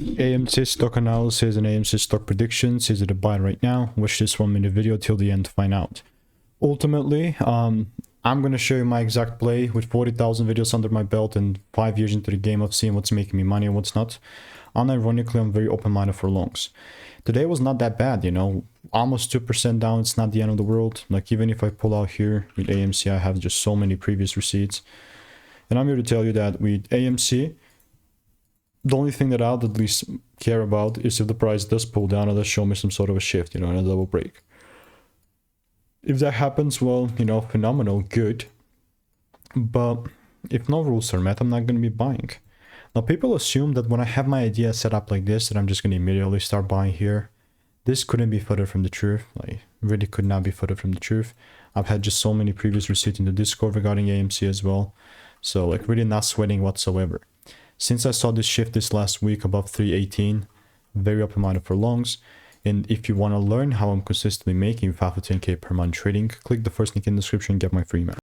AMC stock analysis and AMC stock predictions. Is it a buy right now? Watch this 1-minute video till the end to find out. Ultimately, I'm going to show you my exact play with 40,000 videos under my belt and 5 years into the game of seeing what's making me money and what's not. Unironically, I'm very open-minded for longs. Today was not that bad, you know, almost 2% down. It's not the end of the world. Like, even if I pull out here with AMC, I have just so many previous receipts. And I'm here to tell you that with AMC, the only thing that I'll at least care about is if the price does pull down or does show me some sort of a shift, you know, and a double break. If that happens, well, you know, phenomenal, good. But if no rules are met, I'm not going to be buying. Now, people assume that when I have my idea set up like this, that I'm just going to immediately start buying here. This couldn't be further from the truth. Like, really could not be further from the truth. I've had just so many previous receipts in the Discord regarding AMC as well. So, like, really not sweating whatsoever. Since I saw this shift this last week above 318, very open-minded for longs. And if you want to learn how I'm consistently making 5 to 10k per month trading, click the first link in the description and get my free email.